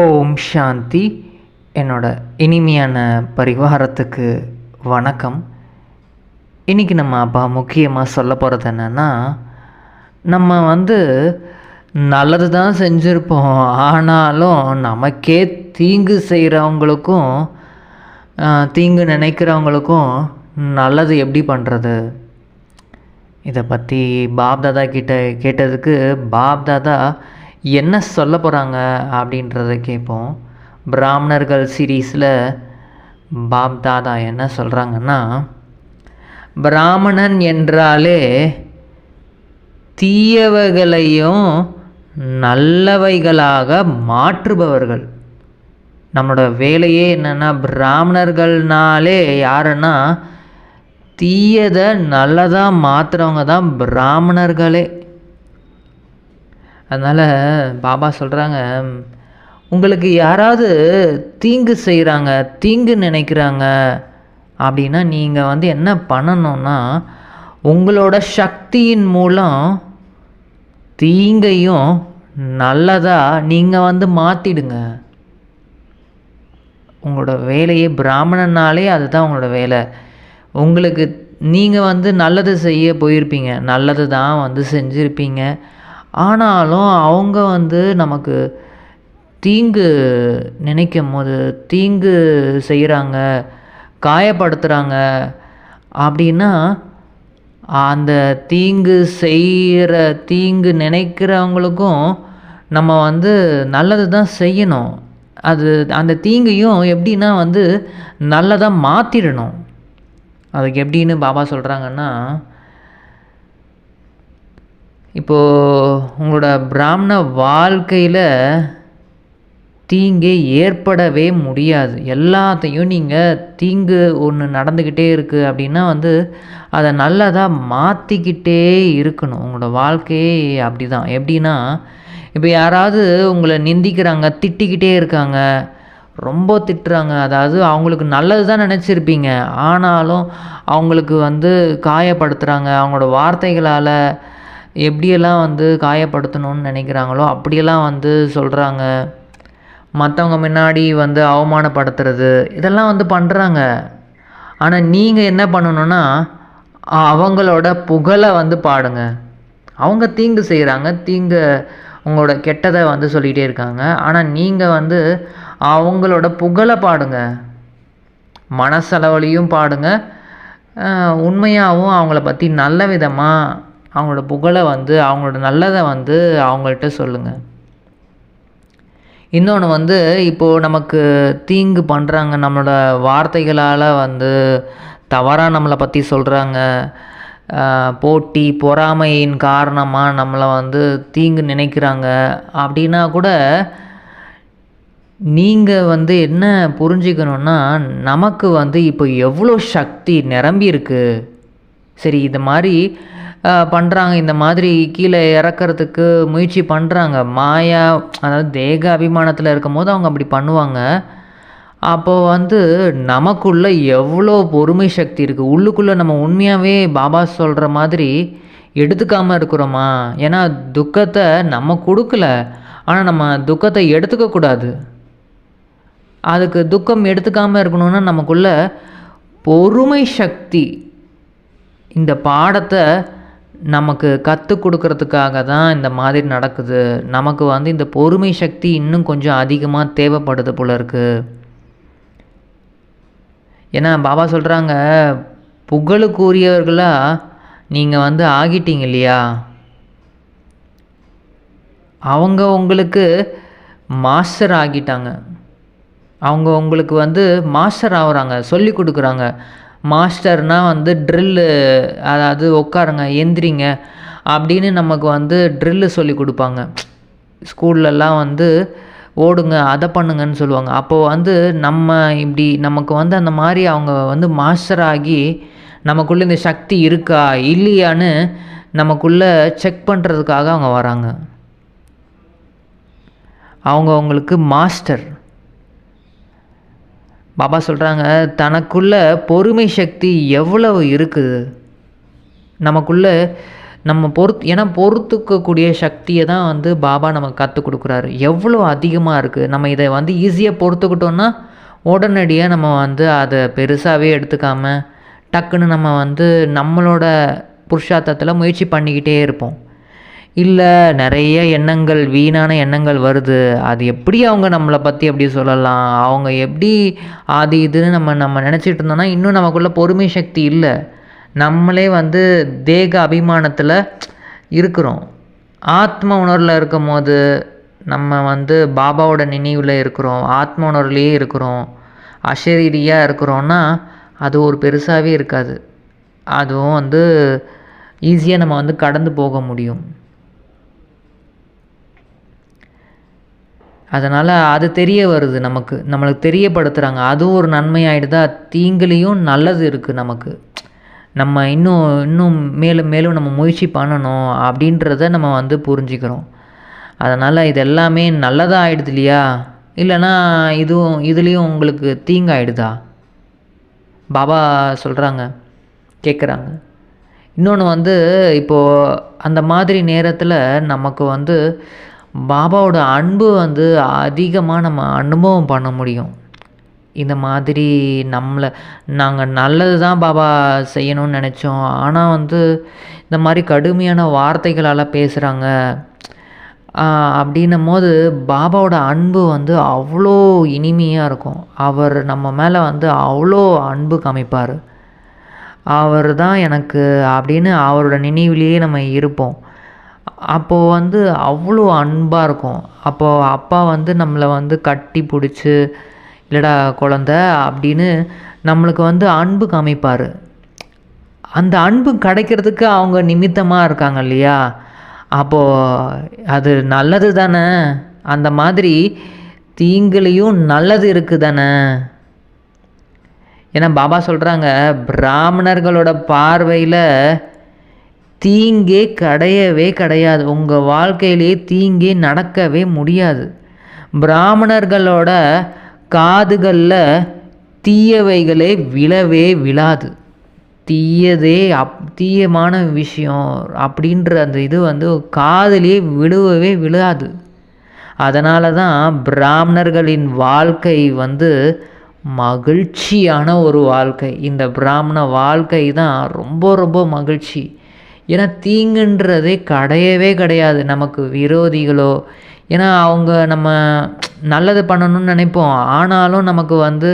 ஓம் சாந்தி. என்னோட இனிமையான பரிவாரத்துக்கு வணக்கம். இன்றைக்கி நம்ம அப்பா முக்கியமாக சொல்ல போகிறது என்னென்னா, நம்ம நல்லது தான் செஞ்சுருப்போம், ஆனாலும் நமக்கே தீங்கு செய்கிறவங்களுக்கும் தீங்கு நினைக்கிறவங்களுக்கும் நல்லது எப்படி பண்ணுறது, இதை பற்றி பாப்தாதா கிட்ட கேட்டதுக்கு பாப்தாதா என்ன சொல்ல போகிறாங்க அப்படின்றத கேட்போம். பிராமணர்கள் சீரீஸில் பாப்தாதா என்ன சொல்கிறாங்கன்னா, பிராமணன் என்றாலே தீயவைகளையும் நல்லவைகளாக மாற்றுபவர்கள். நம்மளோட வேலையே என்னென்னா, பிராமணர்கள்னாலே யாருன்னா தீயதை நல்லதாக மாற்றுறவங்க தான் பிராமணர்களே. அதனால் பாபா சொல்கிறாங்க, உங்களுக்கு யாராவது தீங்கு செய்கிறாங்க, தீங்கு நினைக்கிறாங்க அப்படின்னா நீங்கள் என்ன பண்ணணுன்னா, உங்களோட சக்தியின் மூலம் தீங்கையும் நல்லதாக நீங்கள் மாற்றிடுங்க. உங்களோட வேலையே பிராமணனாலே அதுதான் உங்களோட வேலை. உங்களுக்கு நீங்கள் நல்லது செய்ய போயிருப்பீங்க, நல்லது தான் செஞ்சுருப்பீங்க. ஆனாலும் அவங்க நமக்கு தீங்கு நினைக்கும் போது தீங்கு செய்கிறாங்க, காயப்படுத்துகிறாங்க அப்படின்னா, அந்த தீங்கு செய்கிற தீங்கு நினைக்கிறவங்களுக்கும் நம்ம நல்லது தான் செய்யணும். அது அந்த தீங்கையும் எப்படின்னா நல்லதாக மாற்றிடணும். அதுக்கு எப்படின்னு பாபா சொல்கிறாங்கன்னா, இப்போது உங்களோட பிராமண வாழ்க்கையில் தீங்கே ஏற்படவே முடியாது. எல்லாத்தையும் நீங்கள் தீங்கு ஒன்று நடந்துக்கிட்டே இருக்குது அப்படின்னா அதை நல்லதாக மாற்றிக்கிட்டே இருக்கணும். உங்களோட வாழ்க்கையே அப்படி தான். எப்படின்னா, இப்போ யாராவது உங்களை நிந்திக்கிறாங்க, திட்டிக்கிட்டே இருக்காங்க, ரொம்ப திட்டுறாங்க, அதாவது அவங்களுக்கு நல்லது தான் நினச்சிருப்பீங்க, ஆனாலும் அவங்களுக்கு காயப்படுத்துகிறாங்க. அவங்களோட வார்த்தைகளால் எப்படியெல்லாம் காயப்படுத்தணும்னு நினைக்கிறாங்களோ அப்படியெல்லாம் சொல்கிறாங்க. மற்றவங்க முன்னாடி அவமானப்படுத்துறது, இதெல்லாம் பண்ணுறாங்க. ஆனால் நீங்கள் என்ன பண்ணணுன்னா, அவங்களோட புகழை பாடுங்க. அவங்க தீங்கு செய்கிறாங்க, உங்களோட கெட்டதை சொல்லிகிட்டே இருக்காங்க. ஆனால் நீங்கள் அவங்களோட புகழை பாடுங்க. மனசளவுலையும் பாடுங்க, உண்மையாகவும் அவங்கள பற்றி நல்ல விதமாக அவங்களோட புகழை அவங்களோட நல்லதை அவங்கள்ட்ட சொல்லுங்கள். இன்னொன்று இப்போது நமக்கு தீங்கு பண்ணுறாங்க, நம்மளோட வார்த்தைகளால் தவறாக நம்மளை பற்றி சொல்கிறாங்க, போட்டி பொறாமையின் காரணமாக நம்மளை தீங்கு நினைக்கிறாங்க அப்படின்னா கூட நீங்கள் என்ன புரிஞ்சுக்கணுன்னா, நமக்கு இப்போ எவ்வளோ சக்தி நிரம்பி இருக்குது. சரி, இது மாதிரி பண்ணுறாங்க, இந்த மாதிரி கீழே இறக்கிறதுக்கு முயற்சி பண்ணுறாங்க, மாயா அதாவது தேக அபிமானத்தில் இருக்கும் போது அவங்க அப்படி பண்ணுவாங்க. அப்போது நமக்குள்ளே எவ்வளோ பொறுமை சக்தி இருக்குது. உள்ளுக்குள்ளே நம்ம உண்மையாகவே பாபா சொல்கிற மாதிரி எடுத்துக்காமல் இருக்கிறோமா? ஏன்னா துக்கத்தை நம்ம கொடுக்கல, ஆனால் நம்ம துக்கத்தை எடுத்துக்கக்கூடாது. அதுக்கு துக்கம் எடுத்துக்காமல் இருக்கணும்னா நமக்குள்ளே பொறுமை சக்தி, இந்த பாடத்தை நமக்கு கற்றுக் கொடுக்கறதுக்காக தான் இந்த மாதிரி நடக்குது. நமக்கு இந்த பொறுமை சக்தி இன்னும் கொஞ்சம் அதிகமாக தேவைப்படுது போல இருக்குது. ஏன்னா பாபா சொல்கிறாங்க, புகழுக்குரியவர்களாக நீங்கள் ஆகிட்டீங்க இல்லையா, அவங்க உங்களுக்கு மாஸ்டர் ஆகிட்டாங்க. அவங்க உங்களுக்கு மாஸ்டர் ஆகுறாங்க, சொல்லி கொடுக்குறாங்க. மாஸ்டர்னால் ட்ரில்லு, அதாவது உட்காருங்க, எந்திரிங்க அப்படின்னு நமக்கு ட்ரில்லு சொல்லி கொடுப்பாங்க. ஸ்கூல்லலாம் ஓடுங்க, அதை பண்ணுங்கன்னு சொல்லுவாங்க. அப்போது நம்ம இப்படி நமக்கு அந்த மாதிரி அவங்க மாஸ்டர் ஆகி நமக்குள்ளே இந்த சக்தி இருக்கா இல்லையான்னு நமக்குள்ளே செக் பண்ணுறதுக்காக அவங்க வராங்க. அவங்களுக்கு மாஸ்டர். பாபா சொல்கிறாங்க, தனக்குள்ள பொறுமை சக்தி எவ்வளவு இருக்குது, நமக்குள்ளே ஏன்னா பொறுத்துக்கக்கூடிய சக்தியை தான் வந்து பாபா நமக்கு கற்றுக் கொடுக்குறாரு. எவ்வளோ அதிகமாக இருக்குது. நம்ம இதை வந்து ஈஸியாக பொறுத்துக்கிட்டோன்னா உடனடியாக நம்ம வந்து அதை பெருசாகவே எடுத்துக்காமல் டக்குன்னு நம்ம வந்து நம்மளோட புருஷார்த்தத்தில் முயற்சி பண்ணிக்கிட்டே இருப்போம். இல்லை நிறைய எண்ணங்கள், வீணான எண்ணங்கள் வருது. அது எப்படி அவங்க நம்மளை பற்றி எப்படி சொல்லலாம், அவங்க எப்படி அது இதுன்னு நம்ம நினச்சிட்டு இருந்தோம்னா இன்னும் நமக்குள்ளே பொறுமை சக்தி இல்லை. நம்மளே வந்து தேக அபிமானத்தில் இருக்கிறோம். ஆத்ம உணர்வில் இருக்கும் போது நம்ம வந்து பாபாவோட நினைவில் இருக்கிறோம், ஆத்ம உணர்வுலேயே இருக்கிறோம், அசரீரியாக இருக்கிறோன்னா அது ஒரு பெருசாகவே இருக்காது. அதுவும் வந்து ஈஸியாக நம்ம வந்து கடந்து போக முடியும். அதனால் அது தெரிய வருது, நம்மளுக்கு தெரியப்படுத்துகிறாங்க. அதுவும் ஒரு நன்மை ஆகிடுதா, தீங்குலேயும் நல்லது இருக்குது நமக்கு. நம்ம இன்னும் மேலும் மேலும் நம்ம முயற்சி பண்ணணும் அப்படின்றத நம்ம வந்து புரிஞ்சுக்கிறோம். அதனால் இது எல்லாமே நல்லதாக ஆகிடுது இல்லையா? இல்லைன்னா இதுலேயும் உங்களுக்கு தீங்காயிடுதா? பாபா சொல்கிறாங்க, கேட்குறாங்க. இன்னொன்று வந்து இப்போது அந்த மாதிரி நேரத்தில் நமக்கு வந்து பாபாவோட அன்பு வந்து அதிகமாக நம்ம அனுபவம் பண்ண முடியும். இந்த மாதிரி நாங்கள் நல்லது தான் பாபா செய்யணும்னு நினச்சோம், ஆனால் வந்து இந்த மாதிரி கடுமையான வார்த்தைகளால் பேசுகிறாங்க அப்படின்னும் போது பாபாவோட அன்பு வந்து அவ்வளோ இனிமையாக இருக்கும். அவர் நம்ம மேலே வந்து அவ்வளோ அன்பு காமிப்பார். அவர் தான் எனக்கு அப்படின்னு அவரோட நினைவிலேயே நம்ம இருப்போம். அப்போது வந்து அவ்வளோ அன்பாக இருக்கும். அப்போது அப்பா வந்து நம்மளை வந்து கட்டி பிடிச்சி, இல்லைடா குழந்த அப்படின்னு நம்மளுக்கு வந்து அன்பு காமிப்பார். அந்த அன்பு கிடைக்கிறதுக்கு அவங்க நிமித்தமாக இருக்காங்க இல்லையா? அப்போது அது நல்லது தானே. அந்த மாதிரி தீங்குலேயும் நல்லது இருக்குது தானே. ஏன்னா பாபா சொல்கிறாங்க, பிராமணர்களோட பார்வையில் தீங்கே கிடையவே கிடையாது. உங்கள் வாழ்க்கையிலேயே தீங்கே நடக்கவே முடியாது. பிராமணர்களோட காதுகளில் தீயவைகளே விழவே விழாது. தீயமான விஷயம் அப்படின்ற அந்த இது வந்து காதிலே விழுவவே விழாது. அதனால தான் பிராமணர்களின் வாழ்க்கை வந்து மகிழ்ச்சியான ஒரு வாழ்க்கை. இந்த பிராமண வாழ்க்கை தான் ரொம்ப ரொம்ப மகிழ்ச்சி. ஏன்னா தீங்குன்றதே கிடையவே கிடையாது நமக்கு விரோதிகளோ. ஏன்னா அவங்க நம்ம நல்லது பண்ணணும்னு நினைப்போம், ஆனாலும் நமக்கு வந்து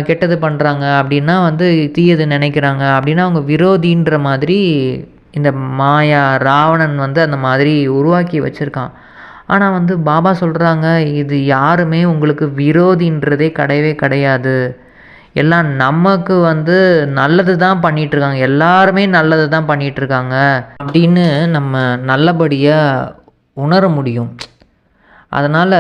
கெட்டது பண்ணுறாங்க அப்படின்னா வந்து தீயது நினைக்கிறாங்க அப்படின்னா அவங்க விரோதின்ற மாதிரி இந்த மாயா ராவணன் வந்து அந்த மாதிரி உருவாக்கி வச்சுருக்கான். ஆனால் வந்து பாபா சொல்கிறாங்க, இது யாருமே உங்களுக்கு விரோதின்றதே கிடையவே கிடையாது. எல்லாம் நமக்கு வந்து நல்லது தான் பண்ணிகிட்ருக்காங்க, எல்லாருமே நல்லது தான் பண்ணிகிட்ருக்காங்க அப்படின்னு நம்ம நல்லபடியாக உணர முடியும். அதனால்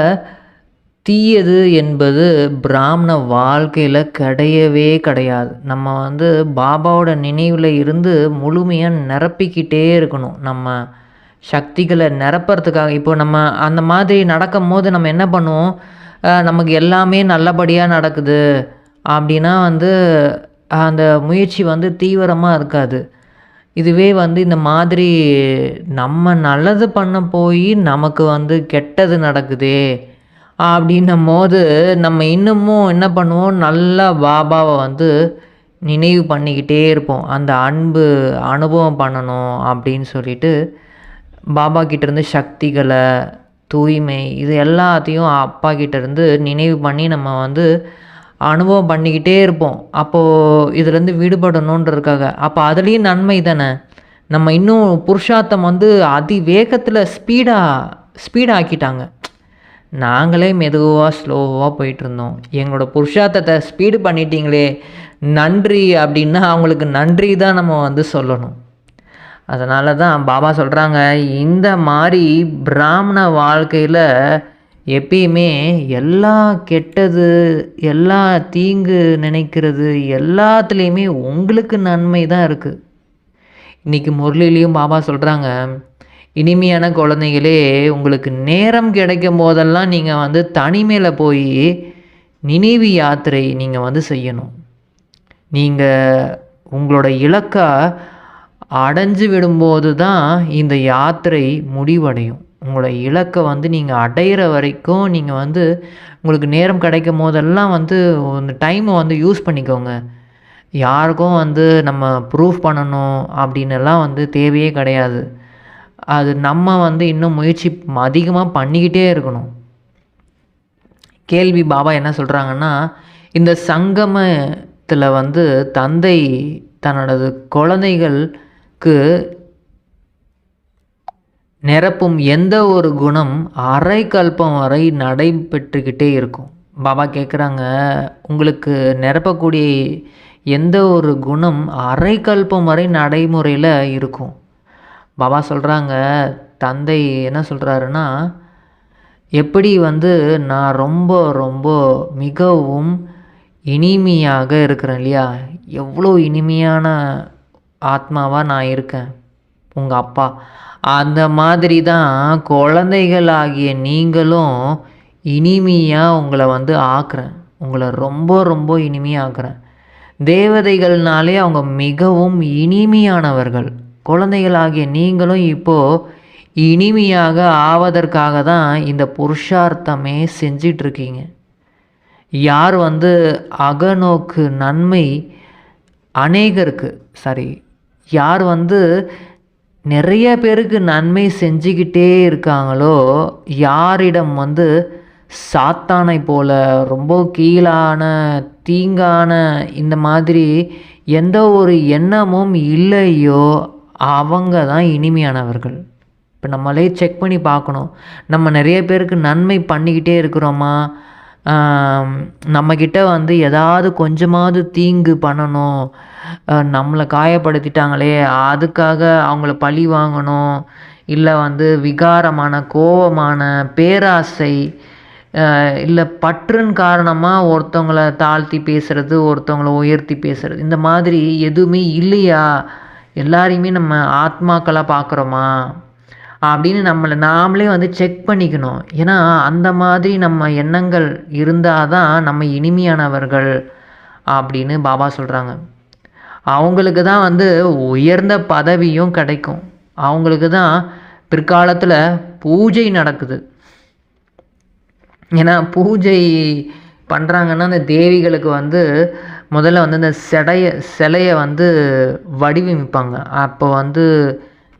தீயது என்பது பிராமண வாழ்க்கையில் கிடையவே கிடையாது. நம்ம வந்து பாபாவோட நினைவில் இருந்து முழுமையாக நிரப்பிக்கிட்டே இருக்கணும். நம்ம சக்திகளை நிரப்புறதுக்காக இப்போ நம்ம அந்த மாதிரி நடக்கும் போது நம்ம என்ன பண்ணுவோம், நமக்கு எல்லாமே நல்லபடியாக நடக்குது அப்படின்னா வந்து அந்த முயற்சி வந்து தீவிரமாக இருக்காது. இதுவே வந்து இந்த மாதிரி நம்ம நல்லது பண்ண போய் நமக்கு வந்து கெட்டது நடக்குதே அப்படின்னும் போது நம்ம இன்னமும் என்ன பண்ணுவோம், நல்லா பாபாவை வந்து நினைவு பண்ணிக்கிட்டே இருப்போம். அந்த அன்பு அனுபவம் பண்ணணும் அப்படின்னு சொல்லிட்டு பாபா கிட்டேருந்து சக்திகளை, தூய்மை, இது எல்லாத்தையும் அப்பா கிட்டேருந்து நினைவு பண்ணி நம்ம வந்து அனுபவம் பண்ணிக்கிட்டே இருப்போம். அப்போது இதுலேருந்து விடுபடணுன்றதுக்காக. அப்போ அதுலேயும் நன்மை தானே. நம்ம இன்னும் புருஷார்த்தம் வந்து அதிவேகத்தில் ஸ்பீடாக ஆக்கிட்டாங்க. நாங்களே மெதுவாக ஸ்லோவாக போயிட்டுருந்தோம். எங்களோட புருஷார்த்தத்தை ஸ்பீடு பண்ணிட்டீங்களே, நன்றி அப்படின்னா அவங்களுக்கு நன்றி தான் நம்ம வந்து சொல்லணும். அதனால தான் பாபா சொல்கிறாங்க, இந்த மாதிரி பிராமண வாழ்க்கையில் எப்பயுமே எல்லா கெட்டது, எல்லா தீங்கு நினைக்கிறது எல்லாத்துலேயுமே உங்களுக்கு நன்மை தான் இருக்குது. இன்றைக்கி முரளிலையும் பாபா சொல்கிறாங்க, இனிமையான குழந்தைகளே, உங்களுக்கு நேரம் கிடைக்கும் போதெல்லாம் நீங்கள் வந்து தனிமையில் போய் நினைவு யாத்திரை நீங்கள் வந்து செய்யணும். நீங்கள் உங்களோட இலக்கை அடைஞ்சு விடும்போது தான் இந்த யாத்திரை முடிவடையும். உங்களோட இலக்கை வந்து நீங்கள் அடையிற வரைக்கும் நீங்கள் வந்து உங்களுக்கு நேரம் கிடைக்கும் போதெல்லாம் வந்து இந்த டைமை வந்து யூஸ் பண்ணிக்கோங்க. யாருக்கும் வந்து நம்ம ப்ரூஃப் பண்ணணும் அப்படின்னுலாம் வந்து தேவையே கிடையாது. அது நம்ம வந்து இன்னும் முயற்சி அதிகமாக பண்ணிக்கிட்டே இருக்கணும். கேள்வி பாபா என்ன சொல்கிறாங்கன்னா, இந்த சங்கமத்தில் வந்து தந்தை தன்னோடது குழந்தைகளுக்கு நிரப்பும் எந்த ஒரு குணம் அரை கல்பம் வரை நடைபெற்றுக்கிட்டே இருக்கும். பாபா கேட்குறாங்க, உங்களுக்கு நிரப்பக்கூடிய எந்த ஒரு குணம் அரை கல்பம் வரை நடைமுறையில் இருக்கும். பாபா சொல்கிறாங்க, தந்தை என்ன சொல்கிறாருன்னா, எப்படி வந்து நான் ரொம்ப ரொம்ப மிகவும் இனிமையாக இருக்கிறேன் இல்லையா, எவ்வளோ இனிமையான ஆத்மாவாக நான் இருக்கேன் உங்கள் அப்பா, அந்த மாதிரி தான் குழந்தைகளாகிய நீங்களும் இனிமையாக உங்களை வந்து ஆக்குறேன். உங்களை ரொம்ப ரொம்ப இனிமையாக ஆக்குறேன். தேவதைகள்னாலே அவங்க மிகவும் இனிமையானவர்கள். குழந்தைகளாகிய நீங்களும் இப்போது இனிமையாக ஆவதற்காக தான் இந்த புருஷார்த்தமே செஞ்சிட்ருக்கீங்க. யார் வந்து அகநோக்கு நன்மை அநேகருக்கு யார் வந்து நிறைய பேருக்கு நன்மை செஞ்சுக்கிட்டே இருக்காங்களோ, யாரிடம் வந்து சாத்தானை போல ரொம்ப கீழான தீங்கான இந்த மாதிரி எந்த ஒரு எண்ணமும் இல்லையோ, அவங்க தான் இனிமையானவர்கள். இப்போ நம்மளே செக் பண்ணி பார்க்கணும். நம்ம நிறைய பேருக்கு நன்மை பண்ணிக்கிட்டே இருக்கிறோமா, நம்மக்கிட்ட வந்து ஏதாவது கொஞ்சமாவது தீங்கு பண்ணணும், நம்மளை காயப்படுத்திட்டாங்களே அதுக்காக அவங்கள பழி வாங்கணும், இல்லை வந்து விகாரமான கோபமான பேராசை, இல்லை பற்றின் காரணமாக ஒருத்தவங்கள தாழ்த்தி பேசுகிறது, ஒருத்தவங்கள உயர்த்தி பேசுகிறது, இந்த மாதிரி எதுவுமே இல்லையா, எல்லாரையுமே நம்ம ஆத்மாக்களாக பார்க்குறோமா அப்படின்னு நம்மளை நாமளே வந்து செக் பண்ணிக்கணும். ஏன்னா அந்த மாதிரி நம்ம எண்ணங்கள் இருந்தால் தான் நம்ம இனிமையானவர்கள் அப்படின்னு பாபா சொல்கிறாங்க. அவங்களுக்கு தான் வந்து உயர்ந்த பதவியும் கிடைக்கும். அவங்களுக்கு தான் பிற்காலத்தில் பூஜை நடக்குது. ஏன்னா பூஜை பண்ணுறாங்கன்னா அந்த தேவிகளுக்கு வந்து முதல்ல வந்து இந்த சிலையை வந்து வடிவமைப்பாங்க. அப்போ வந்து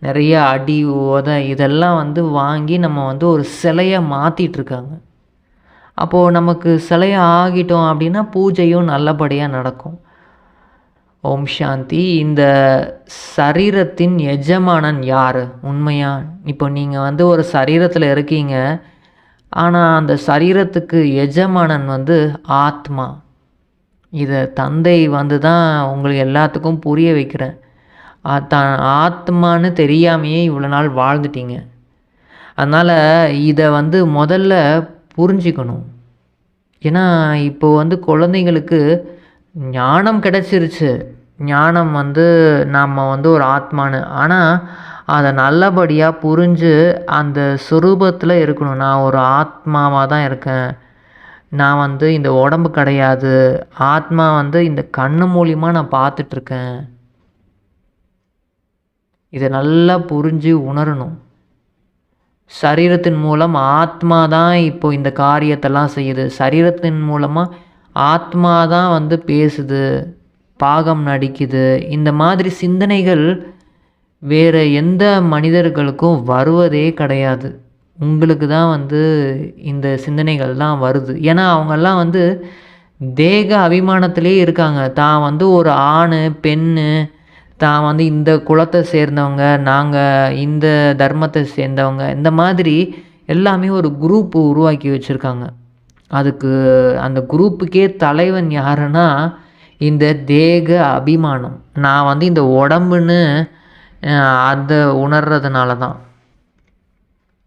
நிறைய அடி உதை இதெல்லாம் வந்து வாங்கி நம்ம வந்து ஒரு சிலையை மாற்றிட்டுருக்காங்க. அப்போது நமக்கு சிலையை ஆகிட்டோம் அப்படின்னா பூஜையும் நல்லபடியாக நடக்கும். ஓம் சாந்தி. இந்த சரீரத்தின் எஜமானன் யார் உண்மையா? இப்போ நீங்கள் வந்து ஒரு சரீரத்தில் இருக்கீங்க, ஆனால் அந்த சரீரத்துக்கு எஜமானன் வந்து ஆத்மா. இதை தந்தை வந்து தான் உங்களுக்கு எல்லாத்துக்கும் புரிய வைக்கிறேன். ஆத்மான்னு தெரியாமையே இவ்வளோ நாள் வாழ்ந்துட்டீங்க. அதனால் இதை வந்து முதல்ல புரிஞ்சிக்கணும். ஏன்னா இப்போ வந்து குழந்தைங்களுக்கு ஞானம் கிடச்சிருச்சு. ஞானம் வந்து நாம் வந்து ஒரு ஆத்மானு, ஆனால் அதை நல்லபடியாக புரிஞ்சு அந்த சொரூபத்தில் இருக்கணும். நான் ஒரு ஆத்மாவாக தான் இருக்கேன், நான் வந்து இந்த உடம்பு கிடையாது, ஆத்மா வந்து இந்த கண்ணு மூலிமா நான் பார்த்துட்ருக்கேன். இதை நல்லா புரிஞ்சு உணரணும். சரீரத்தின் மூலம் ஆத்மா தான் இப்போ இந்த காரியத்தெல்லாம் செய்யுது. சரீரத்தின் மூலமாக ஆத்மா தான் வந்து பேசுது, பாகம் நடிக்குது. இந்த மாதிரி சிந்தனைகள் வேறு எந்த மனிதர்களுக்கும் வருவதே கிடையாது. உங்களுக்கு தான் வந்து இந்த சிந்தனைகள் தான் வருது. ஏன்னா அவங்கெல்லாம் வந்து தேக அபிமானத்திலே இருக்காங்க. தான் வந்து ஒரு ஆண் பெண்ணு, தான் வந்து இந்த குலத்தை சேர்ந்தவங்க, நாங்கள் இந்த தர்மத்தை சேர்ந்தவங்க, இந்த மாதிரி எல்லாமே ஒரு குரூப் உருவாக்கி வச்சுருக்காங்க. அதுக்கு அந்த குரூப்புக்கே தலைவன் யாருன்னா இந்த தேக அபிமானம். நான் வந்து இந்த உடம்புன்னு அதை உணர்றதுனால தான்.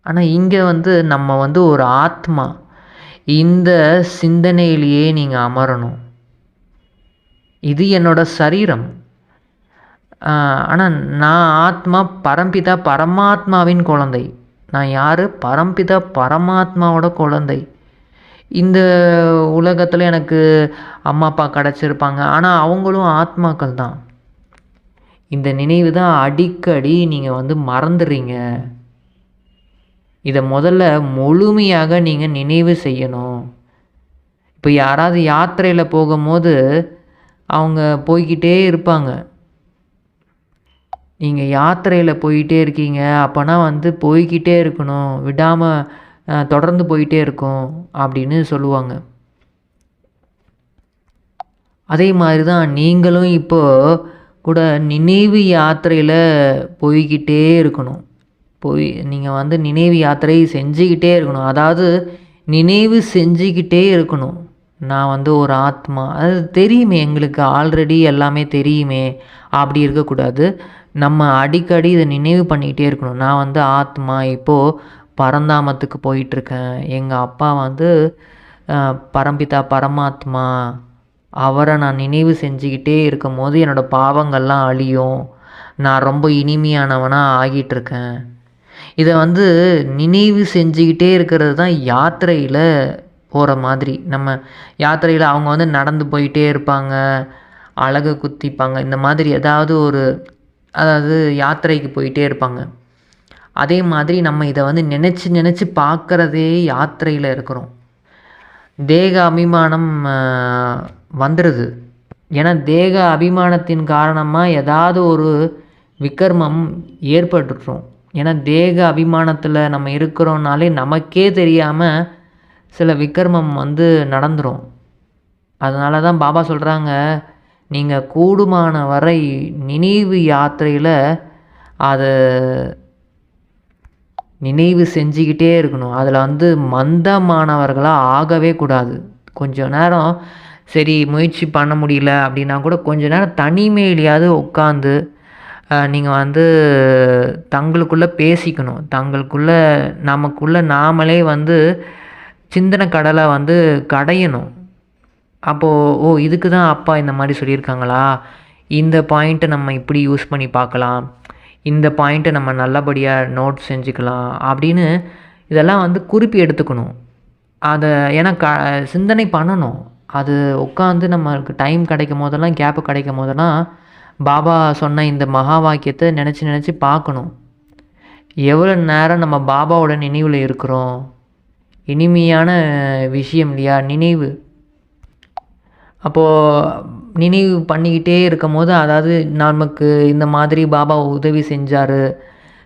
ஆனால் இங்கே வந்து நம்ம வந்து ஒரு ஆத்மா. இந்த சிந்தனையிலேயே நீங்கள் அமரணும். இது என்னோட சரீரம், ஆனால் நான் ஆத்மா, பரம்பிதா பரமாத்மாவின் குழந்தை. நான் யார்? பரம்பிதா பரமாத்மாவோட குழந்தை. இந்த உலகத்தில் எனக்கு அம்மா அப்பா கிடச்சிருப்பாங்க, ஆனால் அவங்களும் ஆத்மாக்கள் தான். இந்த நினைவு தான் அடிக்கடி நீங்கள் வந்து மறந்துடுறீங்க. இதை முதல்ல முழுமையாக நீங்கள் நினைவு செய்யணும். இப்போ யாராவது யாத்திரையில் போகும்போது அவங்க போய்கிட்டே இருப்பாங்க. நீங்கள் யாத்திரையில் போயிட்டே இருக்கீங்க அப்போனா வந்து போய்கிட்டே இருக்கணும், விடாமல் தொடர்ந்து போயிட்டே இருக்கும் அப்படின்னு சொல்லுவாங்க. அதே மாதிரி தான் நீங்களும் இப்போது கூட நினைவு யாத்திரையில் போய்கிட்டே இருக்கணும். நீங்கள் வந்து நினைவு யாத்திரை செஞ்சுக்கிட்டே இருக்கணும். அதாவது நினைவு செஞ்சுக்கிட்டே இருக்கணும். நான் வந்து ஒரு ஆத்மா, அது தெரியுமே, எங்களுக்கு ஆல்ரெடி எல்லாமே தெரியுமே, அப்படி இருக்கக்கூடாது. நம்ம அடிக்கடி இதை நினைவு பண்ணிக்கிட்டே இருக்கணும். நான் வந்து ஆத்மா, இப்போது பரந்தாமத்துக்கு போயிட்டுருக்கேன். எங்கள் அப்பா வந்து பரம்பிதா பரமாத்மா, அவரை நான் நினைவு செஞ்சுக்கிட்டே இருக்கும் போது என்னோடய பாவங்கள்லாம் அழியும். நான் ரொம்ப இனிமையானவனாக ஆகிட்டுருக்கேன். இதை வந்து நினைவு செஞ்சுக்கிட்டே இருக்கிறது தான் யாத்திரையில் போகிற மாதிரி. நம்ம யாத்திரையில் அவங்க வந்து நடந்து போயிட்டே இருப்பாங்க, அலகு குத்திப்பாங்க, இந்த மாதிரி ஏதாவது ஒரு, அதாவது யாத்திரைக்கு போயிட்டே இருப்பாங்க. அதே மாதிரி நம்ம இதை வந்து நினச்சி பார்க்குறதே யாத்திரையில் இருக்கிறோம். தேக அபிமானம் வந்துடுது. ஏன்னா தேக அபிமானத்தின் காரணமாக ஏதாவது ஒரு விக்கர்மம் ஏற்பட்டுரும். ஏன்னா தேக அபிமானத்தில் நம்ம இருக்கிறோன்னாலே நமக்கே தெரியாமல் சில விக்கர்மம் வந்து நடந்துடும். அதனால தான் பாபா சொல்கிறாங்க, நீங்கள் கூடுமான வரை நினைவு யாத்திரையில் அதை நினைவு செஞ்சுக்கிட்டே இருக்கணும். அதில் வந்து மந்தமானவர்களாக ஆகவே கூடாது. கொஞ்சம் நேரம் சரி முயற்சி பண்ண முடியல அப்படின்னா கூட கொஞ்ச நேரம் தனிமையிலையாவது உட்காந்து நீங்கள் வந்து தங்களுக்குள்ளே பேசிக்கணும். நமக்குள்ளே நாமளே வந்து சிந்தனை கடலை வந்து கடையணும். அப்போது இதுக்கு தான் அப்பா இந்த மாதிரி சொல்லியிருக்காங்களா, இந்த பாயிண்ட்டை நம்ம இப்படி யூஸ் பண்ணி பார்க்கலாம், இந்த பாயிண்ட்டை நம்ம நல்லபடியாக நோட் செஞ்சுக்கலாம் அப்படின்னு இதெல்லாம் வந்து குறிப்பி எடுத்துக்கணும். அதை ஏன்னா சிந்தனை பண்ணணும். அது உட்காந்து நம்மளுக்கு டைம் கிடைக்கும் போதெல்லாம், கேப்பு கிடைக்கும் போதெல்லாம் பாபா சொன்ன இந்த மகா வாக்கியத்தை நினச்சி பார்க்கணும். எவ்வளோ நேரம் நம்ம பாபாவோட நினைவில் இருக்கிறோம். இனிமையான விஷயம் இல்லையா நினைவு. அப்போது நினைவு பண்ணிக்கிட்டே இருக்கும் போது, அதாவது நமக்கு இந்த மாதிரி பாபா உதவி செஞ்சார்,